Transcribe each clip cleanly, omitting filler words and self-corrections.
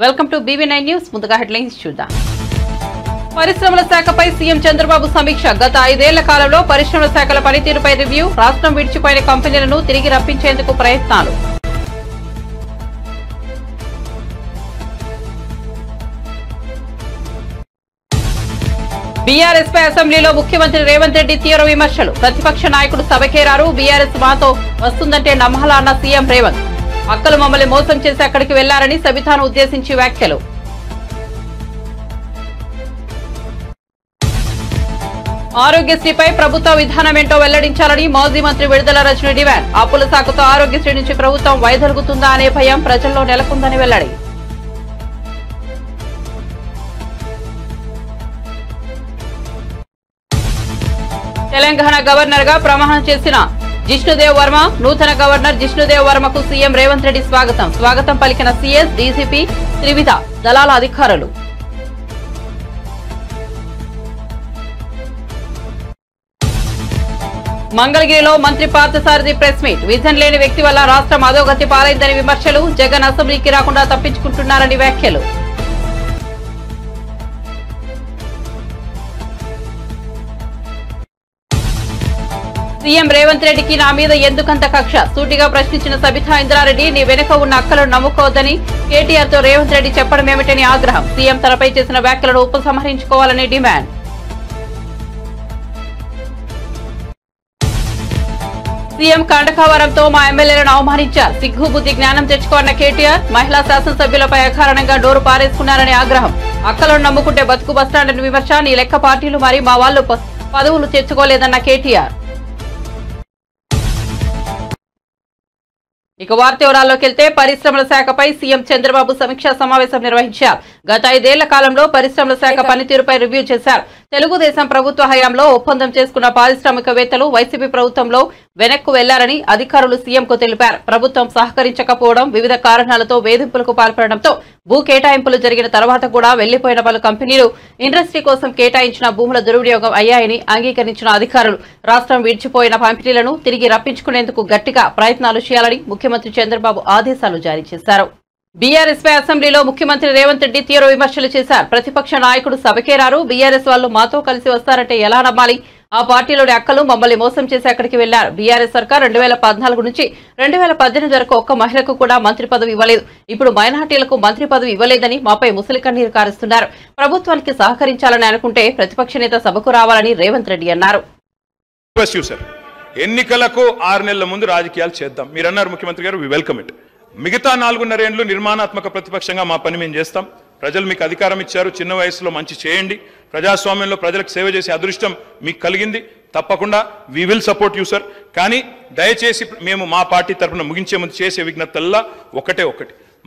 Welcome to BB9 news. ముందుగా headlines చూద్దాం. పరిశ్రమల శాఖపై సీఎం చంద్రబాబు సమీక్ష. గత 5 ఏళ్ల కాలంలో పరిశ్రమల శాఖల పనితీరుపై రివ్యూ. రాష్ట్రం విడిచిపోయిన కంపెనీలను తిరిగి రప్పించేందుకు ప్రయత్నాలు. బీఆర్ఎస్ పై అసెంబ్లీలో ముఖ్యమంత్రి రేవంత్ రెడ్డి తీవ్ర విమర్శలు. ప్రతిపక్ష నాయకుడు సభకే రారు, బీఆర్ఎస్ మాతో వస్తుందంటే నమ్మాలా అన్న సీఎం రేవంత్. అక్కలు మమ్మల్ని మోసం చేసి అక్కడికి వెళ్లారని సబితాను ఉద్దేశించి వ్యాఖ్యలు. ఆరోగ్యశ్రీపై ప్రభుత్వ విధానం ఏంటో వెల్లడించాలని మాజీ మంత్రి విడుదల రజని డిమాండ్. అప్పుల సాకుతో ఆరోగ్యశ్రీ నుంచి ప్రభుత్వం వైదొలుగుతుందా అనే భయం ప్రజల్లో నెలకొందని వెల్లడి. తెలంగాణ గవర్నర్ గా ప్రమాణం చేసిన జిష్ణుదేవ్ వర్మ. నూతన గవర్నర్ జిష్ణుదేవ్ వర్మకు సీఎం రేవంత్ రెడ్డి స్వాగతం పలికిన సీఎస్, డీసీపీ, త్రివిధ దళాల అధికారులు. మంగళగిరిలో మంత్రి పార్థసారథి ప్రెస్ మీట్. విజన్ లేని వ్యక్తి వల్ల రాష్ట్రం అధోగతి పాలైందని విమర్శలు. జగన్ అసెంబ్లీకి రాకుండా తప్పించుకుంటున్నారని వ్యాఖ్యలు. సీఎం రేవంత్ రెడ్డికి నా మీద ఎందుకంత కక్ష? సూటిగా ప్రశ్నించిన సబితా ఇంద్రారెడ్డి, నీ వెనుక ఉన్న అక్కలను నమ్ముకోవద్దని కేటీఆర్ తో రేవంత్ రెడ్డి చెప్పడమేమిటని ఆగ్రహం. సీఎం తనపై చేసిన వ్యాఖ్యలను ఉపసంహరించుకోవాలని డిమాండ్. సీఎం కండకావరంతో మా ఎమ్మెల్యేలను అవమానించారు. సిగ్గు బుద్ధి జ్ఞానం తెచ్చుకోవాలన్న కేటీఆర్. మహిళా శాసనసభ్యులపై అకారణంగా నోరు పారేసుకున్నారని ఆగ్రహం. అక్కలను నమ్ముకుంటే బతుకు బస్టాండని విమర్శ. నీ లెక్క పార్టీలు మరి మా వాళ్లు పదవులు తెచ్చుకోలేదన్న కేటీఆర్. ఇక వార్త వివరాల్లోకి వెళ్తే, పరిశ్రమల శాఖపై సీఎం చంద్రబాబు సమీక్షా సమావేశం నిర్వహించారు. గత 5 ఏళ్ల కాలంలో పరిశ్రమల శాఖ పనితీరుపై రివ్యూ చేశారు. తెలుగుదేశం ప్రభుత్వ హయాంలో ఒప్పందం చేసుకున్న పారిశ్రామికవేత్తలు వైసీపీ ప్రభుత్వంలో వెనక్కు వెళ్లారని అధికారులు సీఎంకు తెలిపారు. ప్రభుత్వం సహకరించకపోవడం, వివిధ కారణాలతో వేధింపులకు పాల్పడడంతో భూ కేటాయింపులు జరిగిన తర్వాత కూడా వెళ్లిపోయిన పలు కంపెనీలు ఇండస్ట్రీ కోసం కేటాయించిన భూముల దుర్వినియోగం అయ్యాయని అంగీకరించిన అధికారులు రాష్ట్రం విడిచిపోయిన కంపెనీలను తిరిగి రప్పించుకునేందుకు గట్టిగా ప్రయత్నాలు చేయాలని ముఖ్యమంత్రి చంద్రబాబు ఆదేశాలు జారీ చేశారు. బీఆర్ఎస్ పై అసెంబ్లీలో ముఖ్యమంత్రి రేవంత్ రెడ్డి తీవ్ర విమర్శలు చేశారు. ప్రతిపక్ష నాయకుడు సభకే రారు, బీఆర్ఎస్ వాళ్ళు మాతో కలిసి వస్తారంటే ఎలా నమ్మాలి? ఆ పార్టీలోని అక్కలు మమ్మల్ని మోసం చేసి అక్కడికి వెళ్లారు. బీఆర్ఎస్ సర్కార్ 2014 నుంచి 2018 వరకు ఒక్క మహిళకు కూడా మంత్రి పదవి ఇవ్వలేదు. ఇప్పుడు మైనార్టీలకు మంత్రి పదవి ఇవ్వలేదని మాపై ముసలి కన్నీరు కారుస్తున్నారు. ప్రభుత్వానికి సహకరించాలని అనుకుంటే ప్రతిపక్ష నేత సభకు రావాలని రేవంత్ రెడ్డి అన్నారు. ఎన్నికలకు 6 నెలల ముందు రాజకీయాలు చేద్దాం మీరన్నారు ముఖ్యమంత్రి గారు. We welcome it. మిగతా 4.5 ఏళ్లు నిర్మాణాత్మక ప్రతిపక్షంగా మా పని మేము చేస్తాం. ప్రజలు మీకు అధికారం ఇచ్చారు, చిన్న వయసులో మంచి చేయండి. ప్రజాస్వామ్యంలో ప్రజలకు సేవ చేసే అదృష్టం మీకు కలిగింది. తప్పకుండా we will support you sir. కానీ దయచేసి మేము మా పార్టీ తరఫున ముగించే ముందు చేసే విజ్ఞప్తల్లా ఒకటి,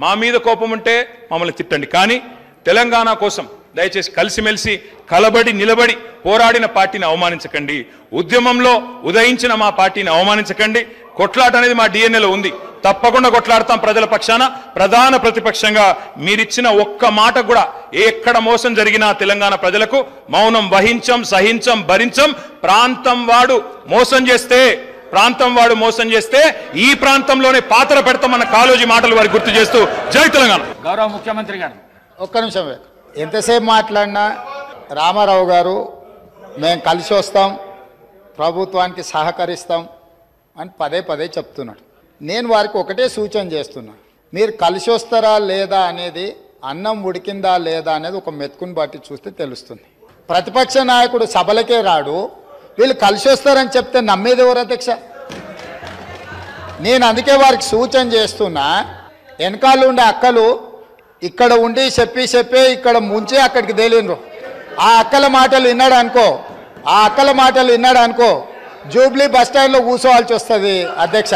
మా మీద కోపం ఉంటే మమ్మల్ని తిట్టండి, కానీ తెలంగాణ కోసం దయచేసి కలిసిమెలిసి కలబడి నిలబడి పోరాడిన పార్టీని అవమానించకండి. ఉద్యమంలో ఉదయించిన మా పార్టీని అవమానించకండి. కొట్లాట అనేది మా డిఎన్ఏలో ఉంది. తప్పకుండా కొట్లాడతాం ప్రజల పక్షాన. ప్రధాన ప్రతిపక్షంగా మీరిచ్చిన ఒక్క మాట కూడా ఎక్కడ మోసం జరిగినా తెలంగాణ ప్రజలకు మౌనం వహించం, సహించం, భరించం. ప్రాంతం వాడు మోసం చేస్తే ఈ ప్రాంతంలోనే పాత్ర పెడతామన్న కాలోజీ మాటలు వారికి గుర్తు చేస్తూ జై తెలంగాణ. గౌరవ ముఖ్యమంత్రి గారు ఒక్క నిమిషం. ఎంతసేపు మాట్లాడినా రామారావు గారు మేము కలిసి వస్తాం, ప్రభుత్వానికి సహకరిస్తాం అని పదే చెప్తున్నాడు. నేను వారికి ఒకటే సూచన చేస్తున్నా, మీరు కలిసి వస్తారా లేదా అనేది, అన్నం ఉడికిందా లేదా అనేది ఒక మెతుకుని బట్టి చూస్తే తెలుస్తుంది. ప్రతిపక్ష నాయకుడు సభలకే రాడు, వీళ్ళు కలిసి వస్తారని చెప్తే నమ్మేది ఎవరు అధ్యక్ష? నేను అందుకే వారికి సూచన చేస్తున్నా, వెనకాల ఉండే అక్కలు ఇక్కడ ఉండి చెప్పి ఇక్కడ ముంచే అక్కడికి తేలినరు. ఆ అక్కల మాటలు విన్నాడు అనుకో జూబ్లీ బస్ స్టాండ్లో కూర్చోవాల్సి వస్తుంది అధ్యక్ష.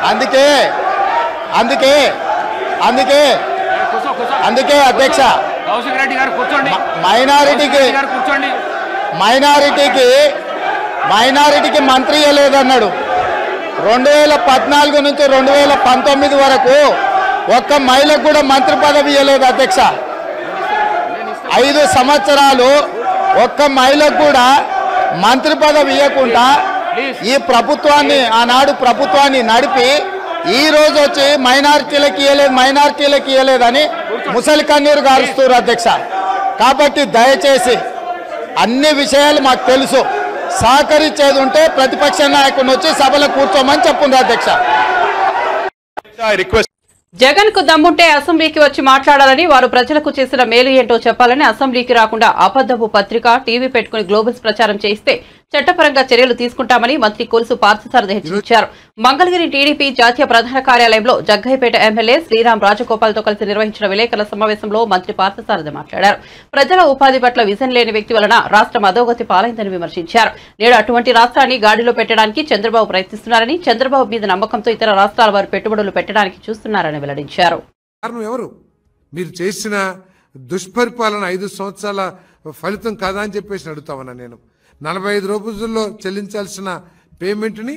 అందుకే అధ్యక్ష, మైనారిటీకి మంత్రి ఇవ్వలేదన్నాడు. 2014 నుంచి 2019 వరకు ఒక్క మహిళకు కూడా మంత్రి పదవి ఇవ్వలేదు అధ్యక్ష. 5 సంవత్సరాలు ఒక్క మహిళకు కూడా మంత్రి పదవి ఇవ్వకుండా ఈ ప్రభుత్వాన్ని ఆనాడు ప్రభుత్వాన్ని నడిపి ఈ రోజు వచ్చి మైనారిటీలకు ఇవ్వలేదని ముసలి కన్నీరు గారుస్తారు అధ్యక్ష. కాబట్టి దయచేసి అన్ని విషయాలు మాకు తెలుసు, సహకరించేది ఉంటే ప్రతిపక్ష నాయకుడిని వచ్చి సభలో కూర్చోమని చెప్పుంది అధ్యక్ష. జగన్ కు దమ్ముంటే అసెంబ్లీకి వచ్చి మాట్లాడాలని, వారు ప్రజలకు చేసిన మేలు ఏంటో చెప్పాలని, అసెంబ్లీకి రాకుండా అబద్ధపు పత్రిక టీవీ పెట్టుకుని గ్లోబల్స్ ప్రచారం చేయిస్తే చట్టపరంగా చర్యలు తీసుకుంటామని మంత్రి కొలుసు పార్థసారథి హెచ్చరించారు. మంగళగిరి టీడీపీ జాతీయ ప్రధాన కార్యాలయంలో జగ్గయ్యపేట ఎమ్మెల్యే శ్రీరామ్ రాజగోపాల్తో కలిసి నిర్వహించిన విలేకరుల సమావేశంలో మంత్రి పార్థసారథి మాట్లాడారు. ప్రజల ఉపాధి పట్ల విజన్ లేని వ్యక్తి వలన రాష్ట్రం అధోగతి పాలైందని విమర్శించారు. నేడు అటువంటి రాష్ట్రాన్ని గాడిలో పెట్టడానికి చంద్రబాబు ప్రయత్నిస్తున్నారని, చంద్రబాబు మీద నమ్మకంతో ఇతర రాష్ట్రాల వారు పెట్టుబడులు పెట్టడానికి చూస్తున్నారని వెల్లడించారు. మీరు చేసిన దుష్పరిపాలన 5 సంవత్సరాల ఫలితం కాదా అని చెప్పేసి అడుగుతామన్నా. నేను 45 రోజుల్లో చెల్లించాల్సిన పేమెంట్ని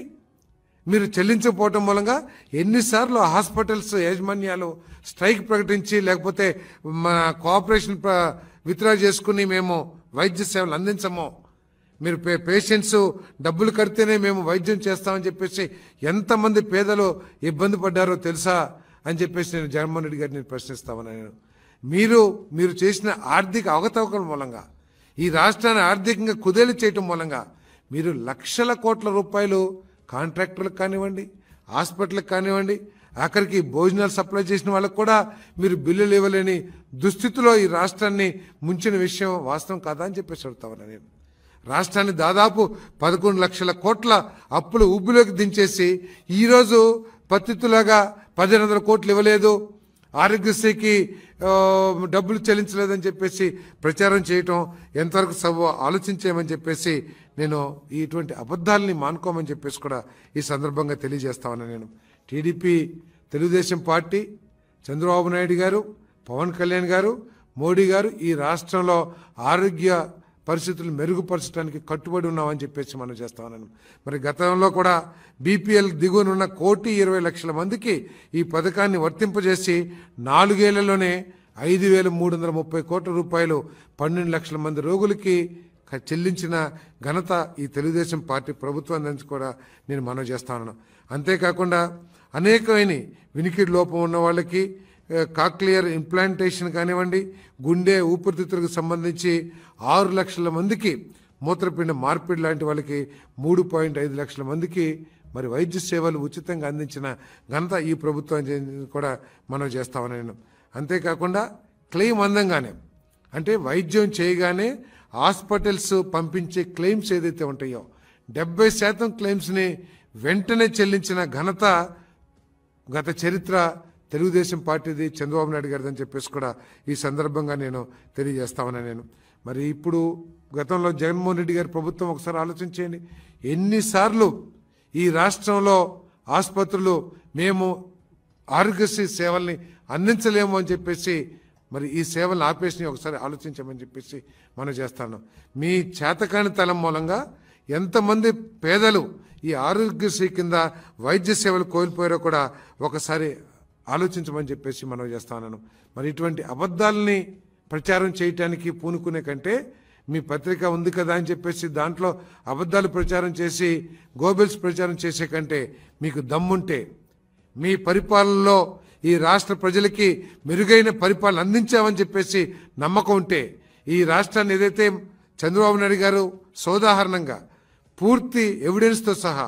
మీరు చెల్లించకపోవటం మూలంగా ఎన్నిసార్లు హాస్పిటల్స్ యాజమాన్యాలు స్ట్రైక్ ప్రకటించి లేకపోతే మన కోఆపరేషన్ విత్డ్రా చేసుకుని మేము వైద్య సేవలు అందించము, మీరు పేషెంట్స్ డబ్బులు కడితేనే మేము వైద్యం చేస్తామని చెప్పేసి ఎంతమంది పేదలు ఇబ్బంది పడ్డారో తెలుసా అని చెప్పేసి నేను జగన్మోహన్ రెడ్డి గారిని ప్రశ్నిస్తామని. నేను మీరు చేసిన ఆర్థిక అవకతవకల మూలంగా ఈ రాష్ట్రాన్ని ఆర్థికంగా కుదేలు చేయటం మూలంగా మీరు లక్షల కోట్ల రూపాయలు కాంట్రాక్టర్లకు కానివ్వండి, హాస్పిటల్కి కానివ్వండి, ఆఖరికి భోజనాలు సప్లై చేసిన వాళ్ళకు కూడా మీరు బిల్లులు ఇవ్వలేని దుస్థితిలో ఈ రాష్ట్రాన్ని ముంచిన విషయం వాస్తవం కాదా అని చెప్పేసి అడుగుతామన్నా. నేను రాష్ట్రాన్ని దాదాపు 11 లక్షల కోట్ల అప్పులు ఊబిలోకి దించేసి ఈరోజు పత్తితులాగా 1500 కోట్లు ఇవ్వలేదు, ఆరోగ్యశ్రీకి డబ్బులు చెల్లించలేదని చెప్పేసి ప్రచారం చేయటం ఎంతవరకు ఆలోచించేయమని చెప్పేసి నేను ఇటువంటి అబద్ధాలని మానుకోమని చెప్పేసి కూడా ఈ సందర్భంగా తెలియజేస్తామని. నేను టీడీపీ, తెలుగుదేశం పార్టీ, చంద్రబాబు నాయుడు గారు, పవన్ కళ్యాణ్ గారు, మోడీ గారు ఈ రాష్ట్రంలో ఆరోగ్య పరిస్థితులు మెరుగుపరచడానికి కట్టుబడి ఉన్నామని చెప్పేసి మనం చేస్తామన్నాను. మరి గతంలో కూడా బీపీఎల్ దిగువనున్న 1,20,00,000 మందికి ఈ పథకాన్ని వర్తింపజేసి 4 ఏళ్లలోనే 5,330 కోట్ల రూపాయలు 12 లక్షల మంది రోగులకి చెల్లించిన ఘనత ఈ తెలుగుదేశం పార్టీ ప్రభుత్వం నుంచి కూడా నేను మనవి చేస్తాను. అంతేకాకుండా అనేకమైన వినికిడి లోపం ఉన్న వాళ్ళకి కాక్లియర్ ఇంప్లాంటేషన్ కానివ్వండి, గుండె ఊపిరితిత్తులకు సంబంధించి 6 లక్షల మందికి, మూత్రపిండ మార్పిడి లాంటి వాళ్ళకి 3.5 లక్షల మందికి మరి వైద్య సేవలు ఉచితంగా అందించిన ఘనత ఈ ప్రభుత్వం కూడా మనం చేస్తామని నేను. అంతేకాకుండా క్లెయిమ్ అందంగానే, అంటే వైద్యం చేయగానే హాస్పిటల్స్ పంపించే క్లెయిమ్స్ ఏదైతే ఉంటాయో 70% క్లెయిమ్స్ని వెంటనే చెల్లించిన ఘనత గత చరిత్ర తెలుగుదేశం పార్టీది, చంద్రబాబు నాయుడు గారిది అని చెప్పేసి కూడా ఈ సందర్భంగా నేను తెలియజేస్తామని. నేను మరి ఇప్పుడు గతంలో జగన్మోహన్ రెడ్డి గారి ప్రభుత్వం ఒకసారి ఆలోచించేయండి, ఎన్నిసార్లు ఈ రాష్ట్రంలో ఆసుపత్రులు మేము ఆరోగ్యశ్రీ సేవల్ని అందించలేము అని చెప్పేసి మరి ఈ సేవలను ఆపేసి ఒకసారి ఆలోచించమని చెప్పేసి మనం చేస్తాను. మీ చేతకాని తలం మూలంగా ఎంతమంది పేదలు ఈ ఆరోగ్యశ్రీ కింద వైద్య సేవలు కోల్పోయారో కూడా ఒకసారి ఆలోచించమని చెప్పేసి మనం చేస్తాను. మరి ఇటువంటి అబద్ధాలని ప్రచారం చేయటానికి పూనుకునే కంటే మీ పత్రిక ఉంది కదా అని చెప్పేసి దాంట్లో అబద్ధాలు ప్రచారం చేసి గోబెల్స్ ప్రచారం చేసే కంటే మీకు దమ్ముంటే మీ పరిపాలనలో ఈ రాష్ట్ర ప్రజలకి మెరుగైన పరిపాలన అందించామని చెప్పేసి నమ్మకం ఉంటే ఈ రాష్ట్రాన్ని ఏదైతే చంద్రబాబు నాయుడు గారు సోదాహరణంగా పూర్తి ఎవిడెన్స్తో సహా,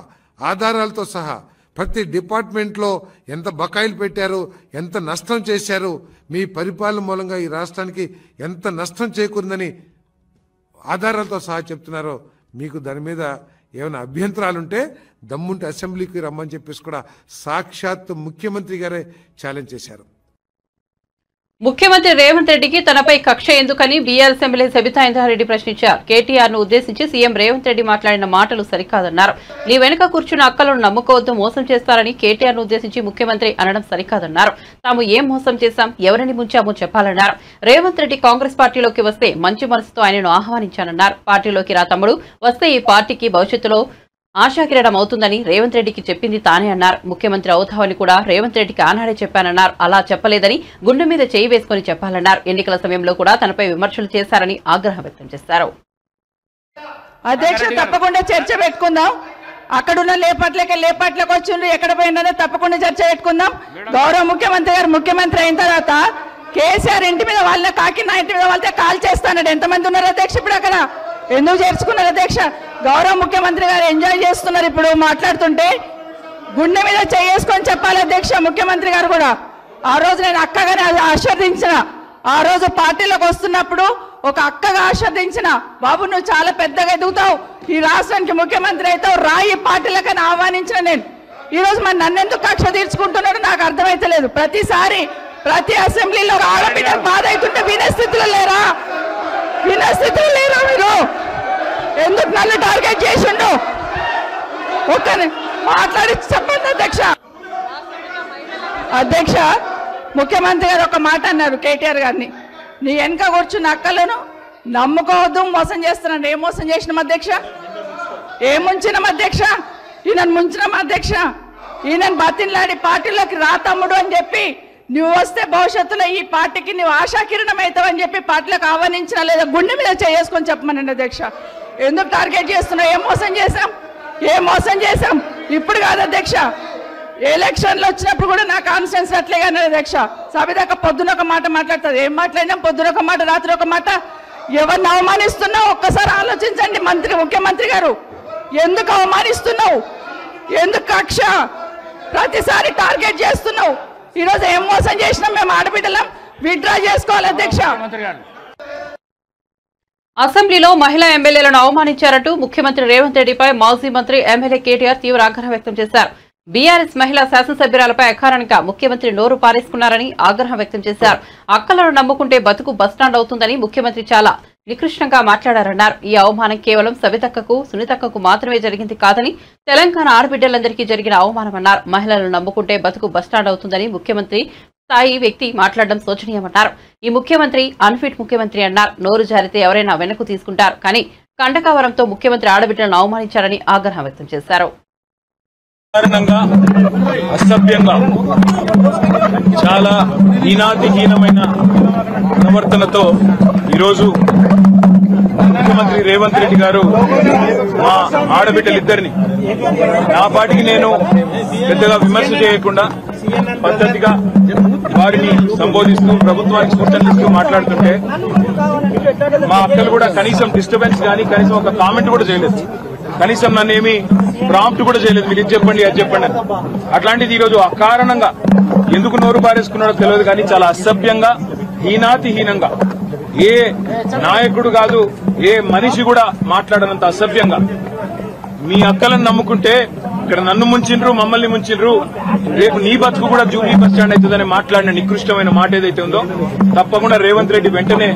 ఆధారాలతో సహా ప్రతి డిపార్ట్మెంట్లో ఎంత బకాయిలు పెట్టారు, ఎంత నష్టం చేశారు, మీ పరిపాలన మూలంగా ఈ రాష్ట్రానికి ఎంత నష్టం చేకూరిందని ఆధారాలతో సహా చెప్తున్నారో, మీకు దాని మీద ఏమైనా అభ్యంతరాలుంటే దమ్ముంటే అసెంబ్లీకి రమ్మని చెప్పేసి కూడా సాక్షాత్ ముఖ్యమంత్రి గారే ఛాలెంజ్ చేశారు. ముఖ్యమంత్రి రేవంత్ రెడ్డికి తనపై కక్ష ఎందుకని బీఆర్ఎస్ ఎమ్మెల్యే సబితా ఇంద్రారెడ్డి ప్రశ్నించారు. కేటీఆర్ ను ఉద్దేశించి సీఎం రేవంత్ రెడ్డి మాట్లాడిన మాటలు సరికాదన్నారు. నీ వెనుక కూర్చున్న అక్కలను నమ్ముకోవద్దు, మోసం చేస్తారని కేటీఆర్ ను ఉద్దేశించి ముఖ్యమంత్రి అనడం సరికాదన్నారు. తాము ఏం మోసం చేశాం, ఎవరిని ముంచామో చెప్పాలన్నారు. రేవంత్ రెడ్డి కాంగ్రెస్ పార్టీలోకి వస్తే మంచి మనసుతో ఆయనను ఆహ్వానించానన్నారు. పార్టీలోకి రా తమ్ముడు, వస్తే ఈ పార్టీకి భవిష్యత్తులో ఆశాకిరణం అవుతుందని రేవంత్ రెడ్డికి చెప్పింది తానే అన్నారు. ముఖ్యమంత్రి అవుతావని కూడా రేవంత్ రెడ్డికి ఆనాడే చెప్పానన్నారు. అలా చెప్పలేదని గుండె మీద చేయి వేసుకుని చెప్పాలన్నారు. ఎన్నికల సమయంలో కూడా తనపై విమర్శలు చేశారని ఆగ్రహం వ్యక్తం చేశారు. అధ్యక్ష, తప్పకుండా చర్చ పెట్టుకుందాం. అక్కడున్న లేపాట్లకు వచ్చిండ్రు, ఎక్కడ పోయినారో తప్పకుండా చర్చ పెట్టుకుందాం. గౌరవ ముఖ్యమంత్రి గారు ముఖ్యమంత్రి అయిన తర్వాత కేసీఆర్ ఇంటి మీద వాళ్ళ కాకి నా ఇంటి మీద వాళ్ళతో కాల్ చేస్తాడు. ఎంతమంది ఉన్నారు అధ్యక్ష? ఇప్పుడు అక్కడ ఎందుకు చేర్చుకున్నారు అధ్యక్ష? గౌరవ ముఖ్యమంత్రి గారు ఎంజాయ్ చేస్తున్నారు. ఇప్పుడు మాట్లాడుతుంటే గుండె మీద చేసుకొని చెప్పాలి అధ్యక్ష. ముఖ్యమంత్రి గారు కూడా ఆ రోజు నేను అక్కగానే ఆశీర్వదించిన, ఆ రోజు పార్టీలోకి వస్తున్నప్పుడు ఒక అక్కగా ఆశీర్వదించిన, బాబు నువ్వు చాలా పెద్దగా ఎదుగుతావు, ఈ రాష్ట్రానికి ముఖ్యమంత్రి అవుతావు, రాయి పార్టీలకని ఆహ్వానించిన నేను. ఈ రోజు మరి నన్నెందుకు కక్ష తీర్చుకుంటున్నాడు నాకు అర్థమైతలేదు. ప్రతిసారి ప్రతి అసెంబ్లీలో ఆడబిడ్డ బాధ అవుతుంటే వినే స్థితిలో లేరా? వినే స్థితిలో లేరా మీరు? ఎందుకు నన్ను టార్గెట్ చేసిండు? ఒక్కని మాట్లాడి చెప్పండి అధ్యక్ష. అధ్యక్ష, ముఖ్యమంత్రి గారు ఒక మాట అన్నారు కేటీఆర్ గారిని, నీ వెనక కూర్చున్న అక్కలను నమ్ముకోవద్దు, మోసం చేస్తున్నాను. ఏం మోసం చేసినాం అధ్యక్ష? ఏం ముంచినాం అధ్యక్ష? ఈయనను ముంచినాం అధ్యక్ష. ఈయనను బతిన్లాడి పార్టీలోకి రా తమ్ముడు అని చెప్పి, నువ్వు వస్తే భవిష్యత్తులో ఈ పార్టీకి నువ్వు ఆశాకిరణం అవుతావని చెప్పి పార్టీలకు ఆహ్వానించినా లేదా గుండె మీద చేసుకొని చెప్పమనండి అధ్యక్ష. ఎందుకు టార్గెట్ చేస్తున్నావు? ఏం మోసం చేశాం? ఏం మోసం చేశాం? ఇప్పుడు కాదు అధ్యక్ష, ఎలక్షన్లు వచ్చినప్పుడు కూడా నా కాన్ఫిడెన్స్ అట్లేగా అధ్యక్ష. సభ దాకా పొద్దున ఒక మాట మాట్లాడుతుంది. ఏం మాట్లాడినాం? పొద్దున ఒక మాట, రాత్రి ఒక మాట. ఎవరిని అవమానిస్తున్నావు ఒక్కసారి ఆలోచించండి ముఖ్యమంత్రి గారు. ఎందుకు అవమానిస్తున్నావు? ఎందుకు కక్ష? ప్రతిసారి టార్గెట్ చేస్తున్నావు. ఈరోజు ఏం మోసం చేసినాం? మేము ఆడబిడ్డలం, విత్డ్రా చేసుకోవాలి అధ్యక్ష. అసెంబ్లీలో మహిళా ఎమ్మెల్యేలను అవమానించారంటూ ముఖ్యమంత్రి రేవంత్ రెడ్డిపై మాజీ మంత్రి ఎమ్మెల్యే కేటీఆర్ తీవ్ర ఆగ్రహం వ్యక్తం చేశారు. బీఆర్ఎస్ మహిళా శాసనసభ్యురాలపై అకారణంగా ముఖ్యమంత్రి నోరు పారేసుకున్నారని ఆగ్రహం వ్యక్తం చేశారు. అక్కలను నమ్ముకుంటే బతుకు బస్టాండ్ అవుతుందని ముఖ్యమంత్రి చాలా నికృష్టంగా మాట్లాడారన్నారు. ఈ అవమానం కేవలం సవితక్కకు, సునీతక్కకు మాత్రమే జరిగింది కాదని తెలంగాణ ఆడబిడ్డలందరికీ జరిగిన అవమానమన్నారు. మహిళలను నమ్ముకుంటే బతుకు బస్టాండ్ అవుతుందని ముఖ్యమంత్రి స్థాయి వ్యక్తి మాట్లాడడం శోచనీయమన్నారు. ఈ ముఖ్యమంత్రి అన్ఫిట్ ముఖ్యమంత్రి అన్నారు. నోరు జారితే ఎవరైనా వెనక్కు తీసుకుంటారు, కానీ కండకవరంతో ముఖ్యమంత్రి ఆడబిడ్డలను అవమానించారని ఆగ్రహం వ్యక్తం చేశారు. అసభ్యంగా చాలా హీనాతిహీనమైన ప్రవర్తనతో ఈరోజు ముఖ్యమంత్రి రేవంత్ రెడ్డి గారు మా ఆడబిడ్డలిద్దరిని, నా పాటికి నేను పెద్దగా విమర్శ చేయకుండా పద్ధతిగా వారిని సంబోధిస్తూ ప్రభుత్వానికి సూచనలు ఇస్తూ మాట్లాడుతుంటే మా అక్కలు కూడా కనీసం డిస్టర్బెన్స్ కానీ కనీసం ఒక కామెంట్ కూడా చేయలేదు. కనీసం నన్ను ఏమి ప్రాంప్ట్ కూడా చేయలేదు. మీరు ఇది చెప్పండి అది చెప్పండి అని. అట్లాంటిది ఈరోజు అకారణంగా ఎందుకు నోరు పారేసుకున్నాడో తెలియదు, కానీ చాలా అసభ్యంగా హీనాతిహీనంగా ఏ నాయకుడు కాదు ఏ మనిషి కూడా మాట్లాడనంత అసభ్యంగా మీ అక్కలను నమ్ముకుంటే ఇక్కడ నన్ను ముంచిండ్రు, మమ్మల్ని ముంచిండ్రు, రేపు నీ బతుకు కూడా జూబ్లీ బస్ స్టాండ్ అవుతుందని మాట్లాడిన నికృష్టమైన మాట ఏదైతే ఉందో తప్పకుండా రేవంత్ రెడ్డి వెంటనే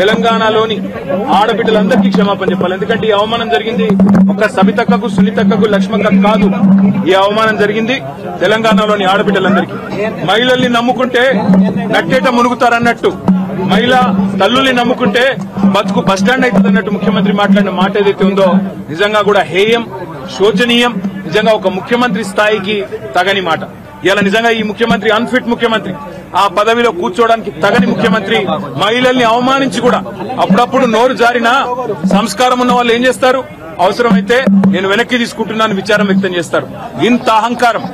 తెలంగాణలోని ఆడబిడ్డలందరికీ క్షమాపణ చెప్పాలి. ఎందుకంటే ఈ అవమానం జరిగింది ఒక సబితక్కకు, సునీతక్కకు, లక్ష్మక్కకు కాదు. ఈ అవమానం జరిగింది తెలంగాణలోని ఆడబిడ్డలందరికీ. మహిళల్ని నమ్ముకుంటే నట్టేట మునుగుతారన్నట్టు, మహిళా తల్లుల్ని నమ్ముకుంటే బతుకు బస్టాండ్ అవుతుంది అన్నట్టు ముఖ్యమంత్రి మాట్లాడిన మాట ఏదైతే ఉందో నిజంగా కూడా హేయం, శోచనీయం. నిజంగా ఒక ముఖ్యమంత్రి స్థాయికి తగని మాట. ఇలా నిజంగా ఈ ముఖ్యమంత్రి అన్ఫిట్ ముఖ్యమంత్రి, ఆ పదవిలో కూర్చోవడానికి తగని ముఖ్యమంత్రి. మహిళల్ని అవమానించి కూడా అప్పుడప్పుడు నోరు జారిన సంస్కారం ఉన్న వాళ్ళు ఏం చేస్తారు? అవసరమైతే నేను వెనక్కి తీసుకుంటున్నాను విచారం వ్యక్తం చేస్తారు. ఇంత అహంకారం,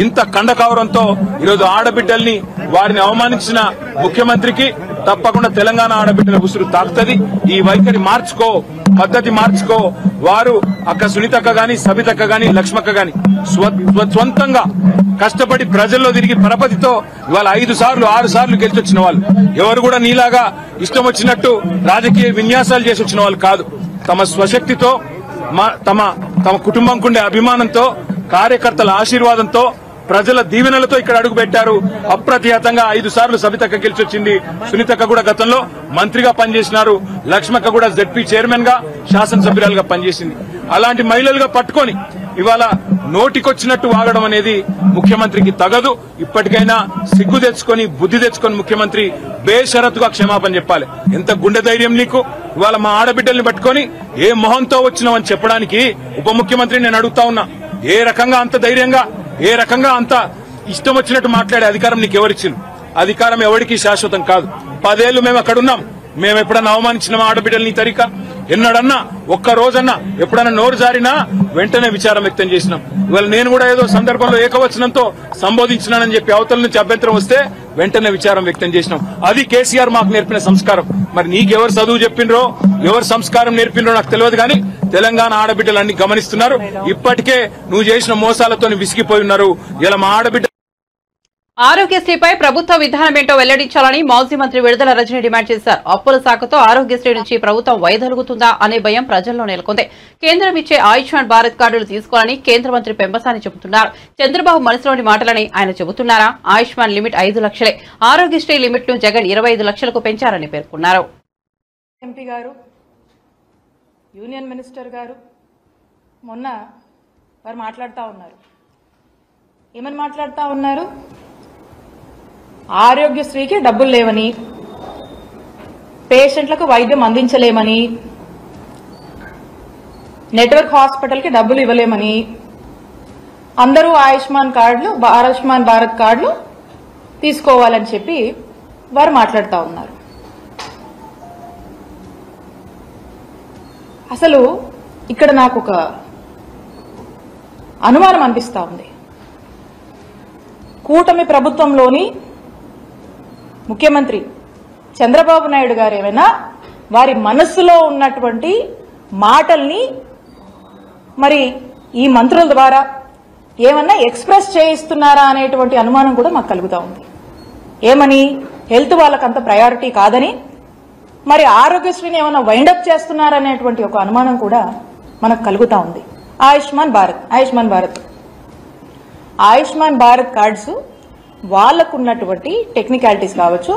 ఇంత కండకవరంతో ఈరోజు ఆడబిడ్డల్ని వారిని అవమానించిన ముఖ్యమంత్రికి తప్పకుండా తెలంగాణ ఆడబిడ్డల ఉసురు తాకుతుంది. ఈ వైఖరి మార్చుకో, పద్ధతి మార్చుకో. వారు అక్క సునీతక్క గాని, సబితక్క గాని, లక్ష్మక్క గాని స్వంతంగా కష్టపడి ప్రజల్లో తిరిగి పరపతితో ఇవాళ 5 సార్లు 6 సార్లు గెలిచొచ్చిన వాళ్ళు. ఎవరు కూడా నీలాగా ఇష్టం వచ్చినట్టు రాజకీయ విన్యాసాలు చేసి వచ్చిన వాళ్ళు కాదు. తమ స్వశక్తితో, తమ కుటుంబంకుండే అభిమానంతో, కార్యకర్తల ఆశీర్వాదంతో, ప్రజల దీవెనలతో ఇక్కడ అడుగు పెట్టారు. అప్రతిహతంగా 5 సార్లు సబితక్క గెలిచొచ్చింది. సునీతక్క కూడా గతంలో మంత్రిగా పనిచేసినారు. లక్ష్మక్క కూడా జెడ్పీ చైర్మన్ గా, శాసనసభ్యురాలుగా పనిచేసింది. అలాంటి మహిళలుగా పట్టుకొని ఇవాళ నోటికొచ్చినట్టు వాగడం అనేది ముఖ్యమంత్రికి తగదు. ఇప్పటికైనా సిగ్గు తెచ్చుకొని, బుద్ధి తెచ్చుకొని ముఖ్యమంత్రి బేషరతుగా క్షమాపణ చెప్పాలి. ఎంత గుండె ధైర్యం నీకు? ఇవాళ మా ఆడబిడ్డల్ని పట్టుకొని ఏ మొహంతో వచ్చినావని చెప్పడానికి ఉప ముఖ్యమంత్రిని నేను అడుగుతా ఉన్నా. ఏ రకంగా అంత ధైర్యంగా, ఏ రకంగా అంత ఇష్టం వచ్చినట్టు మాట్లాడే అధికారం నీకు ఎవరిచ్చింది? అధికారం ఎవరికి శాశ్వతం కాదు. 10 ఏళ్లు మేము అక్కడున్నాం. మేము ఎప్పుడన్నా అవమానించిన ఆడబిడ్డల్ని తరిక ఎన్నడన్నా ఒక్క రోజన్నా ఎప్పుడన్నా నోరు జారినా వెంటనే విచారం వ్యక్తం చేసినాం. ఇవాళ నేను కూడా ఏదో సందర్భంలో ఏకవచనంతో సంబోధించినానని చెప్పి అవతల నుంచి అభ్యంతరం వస్తే వెంటనే విచారం వ్యక్తం చేసినాం. అది కేసీఆర్ మాకు నేర్పిన సంస్కారం. మరి నీకెవరు చదువు చెప్పిండ్రో, ఎవరు సంస్కారం నేర్పిండ్రో నాకు తెలియదు, కానీ తెలంగాణ ఆడబిడ్డలన్నీ గమనిస్తున్నారు. ఇప్పటికే నువ్వు చేసిన మోసాలతో విసిగిపోయి ఉన్నారు. ఇలా మా ఆడబిడ్డ ఆరోగ్యశ్రీపై ప్రభుత్వ విధానం ఏంటో వెల్లడించాలని మాజీ మంత్రి విడుదల రజని డిమాండ్ చేశారు. అప్పుల శాఖతో ఆరోగ్యశ్రీ నుంచి ప్రభుత్వం వైదొలుగుతుందా అనే భయం ప్రజల్లో నెలకొంది. కేంద్రం ఇచ్చే ఆయుష్మాన్ భారత్ కార్డులు తీసుకోవాలని కేంద్ర మంత్రి పెంబసాని చెబుతున్నారు. చంద్రబాబు మనసులోని మాటలని ఆయన చెబుతున్నారా? ఆయుష్మాన్ లిమిట్ 5 లక్షలే. ఆరోగ్యశ్రీ లిమిట్ ను జగన్ 25 లక్షలకు పెంచారని పేర్కొన్నారు. ఎంపీ గారు, యూనియన్ మినిస్టర్ గారు మొన్న వారు మాట్లాడుతూ ఉన్నారు. ఏమని మాట్లాడుతూ ఉన్నారు? ఆరోగ్యశ్రీకి డబ్బులు లేవని, పేషెంట్లకు వైద్యం అందించలేమని, నెట్వర్క్ హాస్పిటల్కి డబ్బులు ఇవ్వలేమని, అందరూ ఆయుష్మాన్ భారత్ కార్డులు తీసుకోవాలని చెప్పి వారు మాట్లాడుతూ ఉన్నారు. అసలు ఇక్కడ నాకు ఒక అనుమానం అనిపిస్తూ ఉంది. కూటమి ప్రభుత్వంలోని ముఖ్యమంత్రి చంద్రబాబు నాయుడు గారు ఏమైనా వారి మనస్సులో ఉన్నటువంటి మాటల్ని మరి ఈ మంత్రుల ద్వారా ఏమన్నా ఎక్స్ప్రెస్ చేయిస్తున్నారా అనేటువంటి అనుమానం కూడా మాకు కలుగుతూ ఉంది. ఏమని? హెల్త్ వాళ్ళకంత ప్రయారిటీ కాదని, మరి ఆరోగ్యశ్రీని ఏమైనా వైండప్ చేస్తున్నారనేటువంటి ఒక అనుమానం కూడా మనకు కలుగుతూ ఉంది. ఆయుష్మాన్ భారత్ కార్డ్స్ వాళ్ళకున్నటువంటి టెక్నికాలిటీస్ కావచ్చు,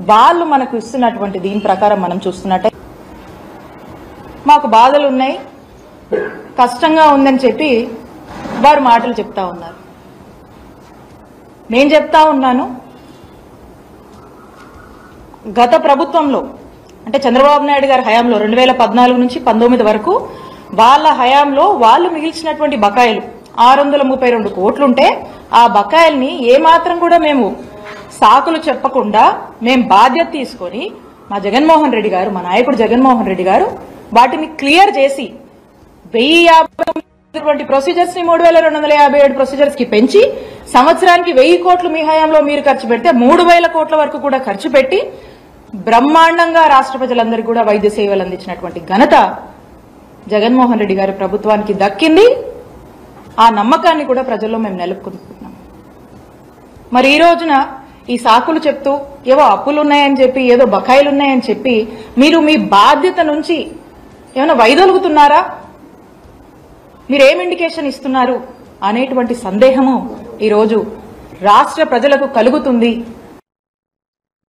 వాళ్ళు మనకు ఇస్తున్నటువంటి దీని ప్రకారం మనం చూస్తున్నట్టే మాకు బాధలు ఉన్నాయి, కష్టంగా ఉందని చెప్పి వారు మాటలు చెప్తా ఉన్నారు. నేను చెప్తా ఉన్నాను, గత ప్రభుత్వంలో అంటే చంద్రబాబు నాయుడు గారి హయాంలో 2014 నుంచి 19 వరకు వాళ్ళ హయాంలో వాళ్ళు మిగిల్చినటువంటి బకాయిలు 632 కోట్లుంటే ఆ బకాయిల్ని ఏమాత్రం కూడా మేము సాకులు చెప్పకుండా మేము బాధ్యత తీసుకొని మా జగన్మోహన్ రెడ్డి గారు, మా నాయకుడు జగన్మోహన్ రెడ్డి గారు వాటిని క్లియర్ చేసి 1050 ప్రొసీజర్స్ ని 3257 ప్రొసీజర్స్ కి పెంచి సంవత్సరానికి 1000 కోట్లు మీ హయాంలో మీరు ఖర్చు పెడితే 3000 కోట్ల వరకు కూడా ఖర్చు పెట్టి బ్రహ్మాండంగా రాష్ట్ర ప్రజలందరికీ కూడా వైద్య సేవలు అందించినటువంటి ఘనత జగన్మోహన్ రెడ్డి గారి ప్రభుత్వానికి దక్కింది. ఆ నమ్మకాన్ని కూడా ప్రజల్లో మేము నెలకొల్పుతున్నాం. మరి ఈ రోజున ఈ సాకులు చెప్తూ ఏవో అప్పులున్నాయని చెప్పి, ఏదో బకాయిలున్నాయని చెప్పి మీరు మీ బాధ్యత నుంచి ఏమైనా వైదొలుగుతున్నారా? మీరేం ఇండికేషన్ ఇస్తున్నారు అనేటువంటి సందేహము ఈరోజు రాష్ట్ర ప్రజలకు కలుగుతుంది.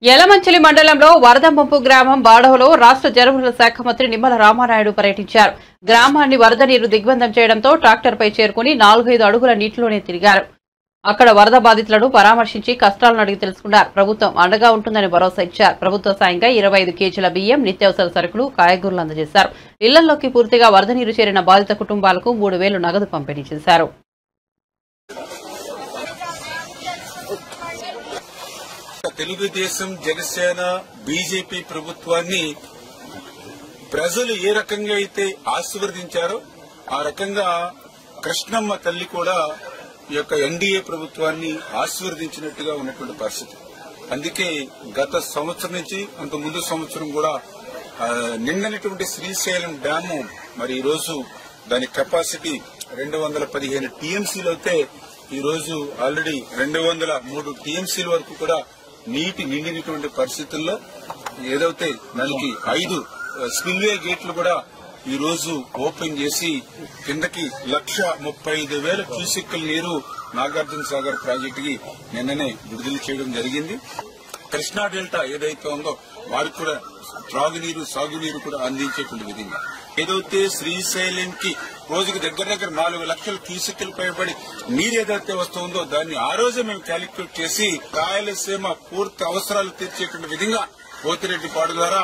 యలమంచిలి మండలంలో వరద ముంపు గ్రామం బాడవలో రాష్ట్ర జలవనరుల శాఖ మంత్రి నిమ్మల రామానాయుడు పర్యటించారు. గ్రామాన్ని వరద నీరు దిగ్బంధం చేయడంతో ట్రాక్టర్పై చేరుకుని 4-5 అడుగుల నీటిలోనే తిరిగారు. అక్కడ వరద బాధితులను పరామర్శించి కష్టాలను అడిగి తెలుసుకున్నారు. ప్రభుత్వం అండగా ఉంటుందని భరోసా ఇచ్చారు. ప్రభుత్వ సాయంగా 25 కేజీల బియ్యం, నిత్యావసర సరుకులు, కాయగూరలు అందజేశారు. ఇళ్లలోకి పూర్తిగా వరద నీరు చేరిన బాధిత కుటుంబాలకు 3000 నగదు పంపిణీ చేశారు. తెలుగుదేశం, జనసేన, బీజేపీ ప్రభుత్వాన్ని ప్రజలు ఏ రకంగా అయితే ఆశీర్వదించారో ఆ రకంగా కృష్ణమ్మ తల్లి కూడా ఈ యొక్క ఎన్డీఏ ప్రభుత్వాన్ని ఆశీర్వదించినట్టుగా ఉన్నటువంటి పరిస్థితి. అందుకే గత సంవత్సరం నుంచి అంత ముందు సంవత్సరం కూడా నిండినటువంటి శ్రీశైలం డ్యాము మరి ఈ రోజు దాని కెపాసిటీ 215 టీఎంసీలు అయితే ఈ రోజు ఆల్రెడీ 203 టీఎంసీల వరకు కూడా నీటి నిండినటువంటి పరిస్థితుల్లో ఏదైతే దానికి 5 స్పిల్వే గేట్లు కూడా ఈ రోజు ఓపెన్ చేసి కిందకి 1,35,000 క్యూసెక్కుల నీరు నాగార్జున సాగర్ ప్రాజెక్టుకి నిన్ననే విడుదల చేయడం జరిగింది. కృష్ణా డెల్టా ఏదైతే ఉందో వారికి కూడా త్రాగునీరు, సాగునీరు కూడా అందించేటువంటి విధంగా ఏదైతే శ్రీశైలం కి రోజుకి దగ్గర 4 లక్షల క్యూసెక్కులు పైబడి నీరు ఏదైతే వస్తుందో దాన్ని ఆ రోజే మేము క్యాలిక్యులేట్ చేసి రాయలసీమ పూర్తి అవసరాలు తీర్చేటువంటి విధంగా పోతిరెడ్డిపాడు ద్వారా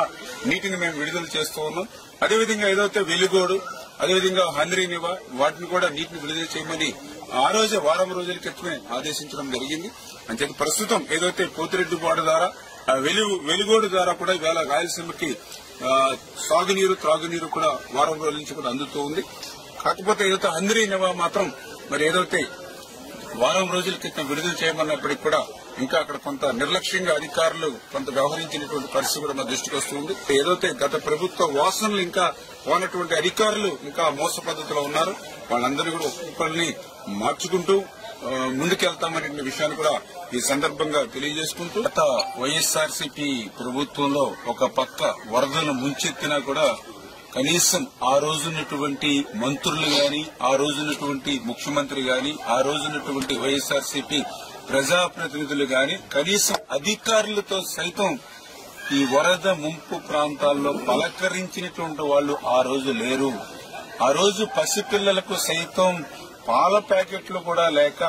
నీటిని మేము విడుదల చేస్తూ ఉన్నాం. అదేవిధంగా ఏదైతే వెలుగోడు, అదేవిధంగా హంద్రీనివా వాటిని కూడా నీటిని విడుదల చేయమని ఆ రోజే వారం రోజుల క్రితమే ఆదేశించడం జరిగింది. అంతే ప్రస్తుతం ఏదైతే పోతిరెడ్డిపాడు ద్వారా వెలుగోడు ద్వారా కూడా ఇవాళ రాయలసీమకి సాగునీరు త్రాగునీరు కూడా వారం రోజుల నుంచి కూడా అందుతూ ఉంది. కాకపోతే ఏదైతే హంద్రీ నివా మాత్రం మరి ఏదైతే వారం రోజుల క్రితం విడుదల చేయమన్నప్పటికీ కూడా ఇంకా అక్కడ కొంత నిర్లక్ష్యంగా అధికారులు కొంత వ్యవహరించినటువంటి పరిస్థితి కూడా మా దృష్టికి వస్తుంది. ఏదైతే గత ప్రభుత్వ వాసనలు ఇంకా పోనటువంటి అధికారులు ఇంకా మోస పద్ధతిలో ఉన్నారు, వాళ్ళందరూ కూడా ఒక్కొక్కరిని మార్చుకుంటూ ముందుకెళ్తామనే విషయాన్ని కూడా ఈ సందర్భంగా తెలియజేసుకుంటూ గత వైఎస్ఆర్సీపీ ప్రభుత్వంలో ఒక పక్క వరదను ముంచెత్తినా కూడా కనీసం ఆ రోజున్నటువంటి మంత్రులు గాని, ఆ రోజున్నటువంటి ముఖ్యమంత్రి గాని, ఆ రోజున్నటువంటి వైఎస్ఆర్సీపీ ప్రజాప్రతినిధులు గాని కనీసం అధికారులతో సైతం ఈ వరద ముంపు ప్రాంతాల్లో పలకరించినటువంటి వాళ్ళు ఆ రోజు లేరు. ఆ రోజు పసిపిల్లలకు సైతం పాల ప్యాకెట్లు కూడా లేక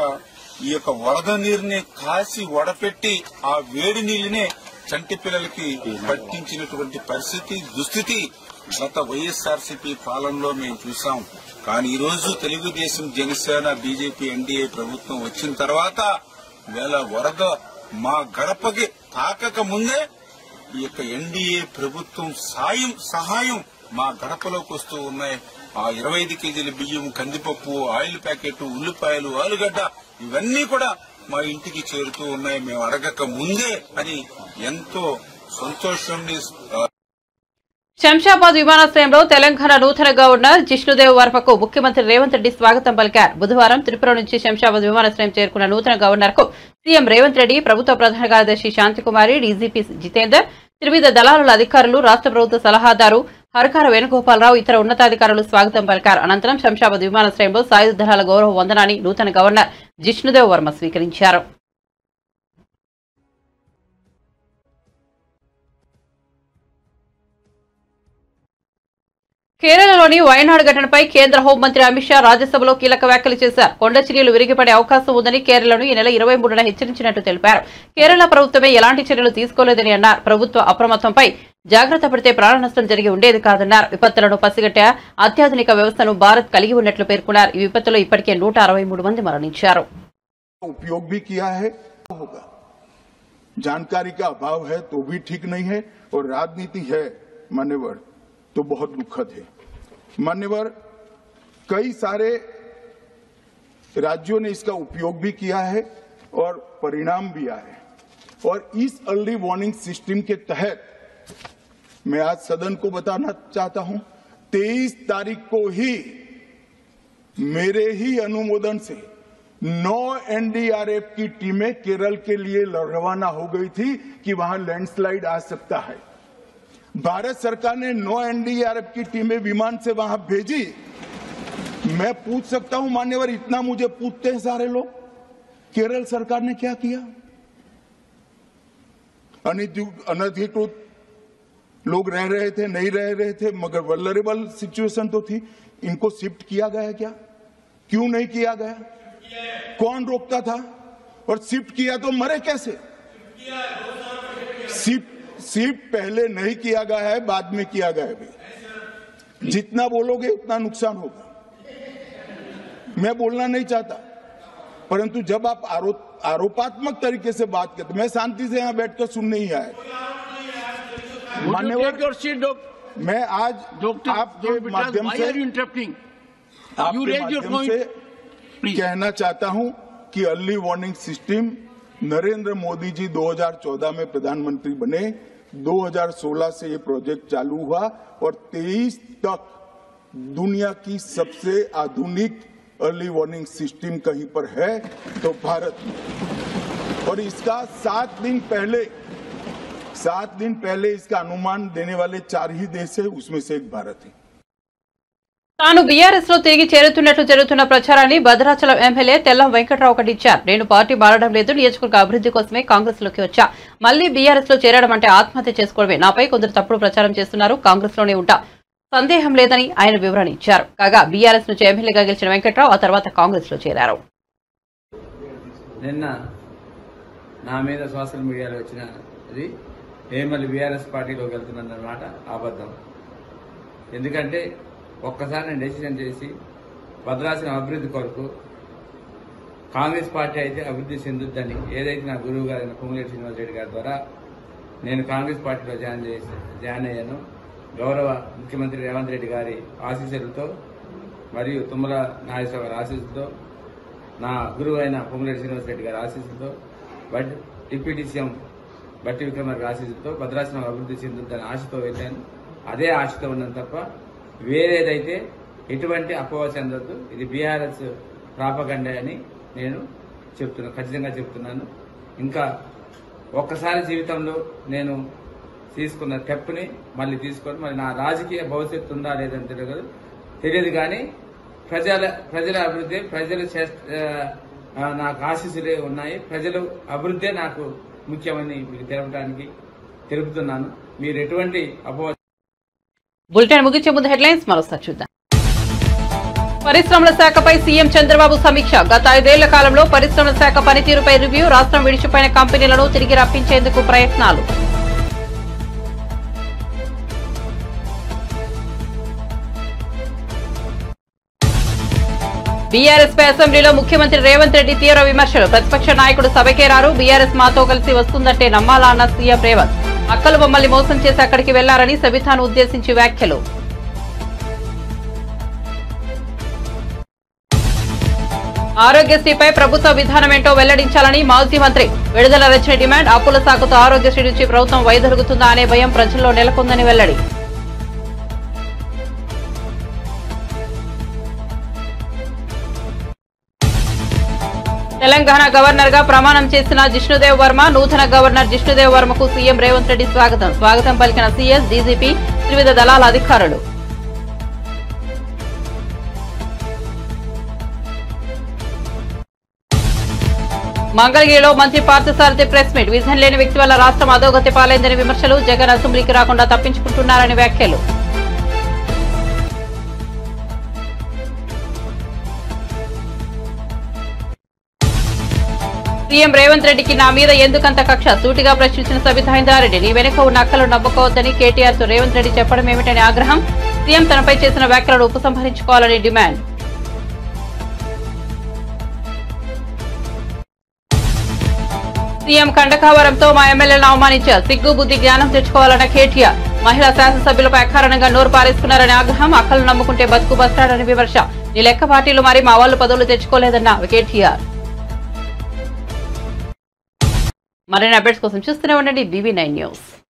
ఈ యొక్క వరద నీరుని కాసి వడపెట్టి ఆ వేడి నీళ్లనే చంటి పిల్లలకి పట్టించినటువంటి పరిస్థితి దుస్థితి గత వైఎస్ఆర్సీపీ పాలనలో మేము చూసాం. కానీ ఈ రోజు తెలుగుదేశం జనసేన బీజేపీ ఎన్డీఏ ప్రభుత్వం వచ్చిన తర్వాత వేళ వరద మా గడపకి తాకక ముందే ఈ యొక్క ఎన్డీఏ ప్రభుత్వం సహాయం మా గడపలోకి వస్తూ ఉన్నాయి. ఆ 25 కేజీల బియ్యం, కందిపప్పు, ఆయిల్ ప్యాకెట్, ఉల్లిపాయలు, ఆలుగడ్డ ఇవన్నీ కూడా మా ఇంటికి చేరుతూ ఉన్నాయి మేము అడగక ముందే అని ఎంతో సంతోషాన్ని. శంషాబాద్ విమానాశ్రయంలో తెలంగాణ నూతన గవర్నర్ జిష్ణుదేవ్ వర్మకు ముఖ్యమంత్రి రేవంత్ రెడ్డి స్వాగతం పలికారు. బుధవారం త్రిపుర నుంచి శంషాబాద్ విమానాశ్రయం చేరుకున్న నూతన గవర్నర్ కు సీఎం రేవంత్ రెడ్డి, ప్రభుత్వ ప్రధాన కార్యదర్శి శాంతికుమారి, డీజీపీ జితేందర్, త్రివిధ దళారుల అధికారులు, రాష్ట్ర ప్రభుత్వ సలహాదారు హరకార వేణుగోపాలరావు, ఇతర ఉన్నతాధికారులు స్వాగతం పలికారు. అనంతరం శంషాబాద్ విమానాశ్రయంలో సాయుధ దళాల గౌరవ వందనాన్ని నూతన గవర్నర్ జిష్ణుదేవ్ వర్మ స్వీకరించారు. కేరళలోని వయనాడు ఘటనపై కేంద్ర హోంమంత్రి అమిత్ షా రాజ్యసభలో కీలక వ్యాఖ్యలు చేశారు. కొండ చర్యలు విరిగిపడే అవకాశం ఉందని కేరళను ఈ నెల 23న హెచ్చరించినట్టు తెలిపారు. కేరళ ప్రభుత్వమే ఎలాంటి చర్యలు తీసుకోలేదని అన్నారు. ప్రభుత్వ అప్రమత్తంపై జాగ్రత్త పడితే ప్రాణ నష్టం జరిగి ఉండేది కాదన్నారు. విపత్తులను పసిగట్టే అత్యాధునిక వ్యవస్థను భారత్ కలిగి ఉన్నట్లు పేర్కొన్నారు. ఈ విపత్తులో ఇప్పటికే 163 మంది మరణించారు. उपयोग भी किया है होगा, जानकारी का अभाव है तो भी ठीक नहीं है, और राजनीति है मान्यवर तो बहुत दुखद है। मान्यवर कई सारे राज्यों ने इसका उपयोग भी किया है और परिणाम भी आए, और इस अर्ली वार्निंग सिस्टम के तहत मैं आज सदन को बताना चाहता हूं, 23 तारीख को ही मेरे ही अनुमोदन से 9 एनडीआरएफ की टीमें केरल के लिए रवाना हो गई थी कि वहां लैंडस्लाइड आ सकता है। भारत सरकार ने 9 एनडीआरएफ की टीमें विमान से वहां भेजी। मैं पूछ सकता हूं मान्यवर, इतना मुझे पूछते हैं सारे लोग, केरल सरकार ने क्या किया? अनधिकृत लोग रह रहे थे, नहीं रह रहे थे, मगर वल्नरेबल सिचुएशन तो थी। इनको शिफ्ट किया गया क्या? क्यों नहीं किया गया? कौन रोकता था? और शिफ्ट किया तो मरे कैसे? शिफ्ट पहले नहीं किया गया है, बाद में किया गया है। जितना बोलोगे उतना नुकसान होगा। मैं बोलना नहीं चाहता, परंतु जब आप आरोपात्मक तरीके से बात करते, मैं शांति से यहां बैठकर सुनने ही आया। मान्यवर, मैं आज आपके माध्यम से कहना चाहता हूं कि early warning system Narendra Modi ji 2014 में प्रधानमंत्री बने, 2016 से ये प्रोजेक्ट चालू हुआ और 23 तक दुनिया की सबसे आधुनिक अर्ली वार्निंग सिस्टम कहीं पर है तो भारत में। और इसका 7 दिन पहले इसका अनुमान देने वाले 4 ही देश है, उसमें से एक भारत है। తాను బీఆర్ఎస్ లో తిరిగి చేరుతున్నట్లు జరుగుతున్న ప్రచారాన్ని భద్రాచలం ఎమ్మెల్యే తెల్లం వెంకట్రావు ఖండించారు. నేను పార్టీ మారడం లేదు, నియోజకవర్గ అభివృద్ధి కోసమే కాంగ్రెస్ లోకి వచ్చా. మళ్లీ బీఆర్ఎస్ లో చేరడం అంటే ఆత్మహత్య చేసుకోవడమే. నాపై కొందరు తప్పుడు ప్రచారం చేస్తున్నారు. కాంగ్రెస్ లోనే ఉంటా, సందేహం లేదని ఆయన వివరణ ఇచ్చారు. కాగా బీఆర్ఎస్ నుంచి ఎమ్మెల్యేగా గెలిచిన వెంకట్రావు ఆ తర్వాత కాంగ్రెస్ లో చేరారు. నిన్న నా మీద సోషల్ మీడియాలో వచ్చినది మళ్ళీ బీఆర్ఎస్ పార్టీలోకి వెళ్తున్నమాట అబద్ధం. ఎందుకంటే ఒక్కసారి నేను డెసిషన్ చేసి భద్రాచలం అభివృద్ధి కొరకు కాంగ్రెస్ పార్టీ అయితే అభివృద్ధి చెందుద్దని ఏదైతే నా గురువు గారైన పొంగులేటి శ్రీనివాసరెడ్డి గారి ద్వారా నేను కాంగ్రెస్ పార్టీలో జాయిన్ అయ్యాను. గౌరవ ముఖ్యమంత్రి రేవంత్ రెడ్డి గారి ఆశీస్సులతో మరియు తుమ్మల నాగేశ్వర గారి ఆశీస్సులతో, నా గురువు అయిన పొంగులేటి శ్రీనివాసరెడ్డి గారి ఆశీస్సులతో, డిప్యూటీ సీఎం బట్టి విక్రమార్క ఆశీస్సులతో భద్రాచలం అభివృద్ధి చెందుతుందని ఆశతో వెళ్ళాను. అదే ఆశతో ఉన్నాను తప్ప వేరేదైతే ఎటువంటి అపోహ చెందొద్దు. ఇది బీఆర్ఎస్ ప్రాపగండా అని నేను ఖచ్చితంగా చెప్తున్నాను. ఇంకా ఒక్కసారి జీవితంలో నేను తీసుకున్న స్టెప్ని మళ్ళీ తీసుకొని మరి నా రాజకీయ భవిష్యత్తు ఉందా లేదని తెలియదు కానీ ప్రజల అభివృద్ధి, నాకు ఆశీస్సులే ఉన్నాయి. ప్రజలు అభివృద్ధే నాకు ముఖ్యమని మీకు తెలుపుతున్నాను. మీరు ఎటువంటి అపోహ. బులెటిన్ ముగించే ముందు హెడ్లైన్స్ మరోసారి చూద్దాం. పరిశ్రమల శాఖపై సీఎం చంద్రబాబు సమీక్ష. గత 5 ఏళ్ల కాలంలో పరిశ్రమల శాఖ పనితీరుపై రివ్యూ. రాష్ట్రం విడిచిపోయిన కంపెనీలను తిరిగి రప్పించేందుకు ప్రయత్నాలు. బీఆర్ఎస్ పై అసెంబ్లీలో ముఖ్యమంత్రి రేవంత్ రెడ్డి తీవ్ర విమర్శలు. ప్రతిపక్ష నాయకుడు సభకే రారు, బీఆర్ఎస్ మాతో కలిసి వస్తుందంటే నమ్మాలా అన్న సీఎం రేవంత్. అక్కలు మమ్మల్ని మోసం చేసి అక్కడికి వెళ్లారని సబితాను ఉద్దేశించి వ్యాఖ్యలు. ఆరోగ్యశ్రీపై ప్రభుత్వ విధానమేంటో వెల్లడించాలని మాజీ మంత్రి విడుదల రచన డిమాండ్. అప్పుల సాకుతో ఆరోగ్యశ్రీ నుంచి ప్రభుత్వం వైదొలుగుతుందా అనే భయం ప్రజల్లో నెలకొందని వెల్లడి. తెలంగాణ గవర్నర్ గా ప్రమాణం చేసిన జిష్ణుదేవ్ వర్మ. నూతన గవర్నర్ జిష్ణుదేవ్ వర్మకు సీఎం రేవంత్ రెడ్డి స్వాగతం పలికిన సీఎస్, డీజీపీ, త్రివిధ దళాల అధికారులు. మంగళగిరిలో మంత్రి పార్థసారథి ప్రెస్ మీట్. విజన్ లేని వ్యక్తి వల్ల రాష్ట్రం అధోగతి పాలైందని విమర్శలు. జగన్ అసెంబ్లీకి రాకుండా తప్పించుకుంటున్నారని వ్యాఖ్యలు. సీఎం రేవంత్ రెడ్డికి నా మీద ఎందుకంత కక్ష? సూటిగా ప్రశ్నించిన సబితా ఇంద్రారెడ్డి. నీ వెనుక ఉన్న అక్కలు నవ్వుకోవద్దని కేటీఆర్ తో రేవంత్ రెడ్డి చెప్పడం ఏమిటని ఆగ్రహం. సీఎం తనపై చేసిన వ్యాఖ్యలను ఉపసంహరించుకోవాలని డిమాండ్. సీఎం కండకావరంతో మా ఎమ్మెల్యేలను అవమానించారు. సిగ్గు బుద్ధి జ్ఞానం తెచ్చుకోవాలన్న కేటీఆర్. మహిళా శాసనసభ్యులపై అకారణంగా నోరు పారేసుకున్నారని ఆగ్రహం. అక్కలు నమ్ముకుంటే బతుకు బస్తాడని విమర్శ. నీ లెక్క పార్టీలు మరి మా వాళ్లు పదవులు తెచ్చుకోలేదన్న కేటీఆర్. మరిన్ని అప్డేట్స్ కోసం చూస్తూనే ఉండండి BB9 న్యూస్.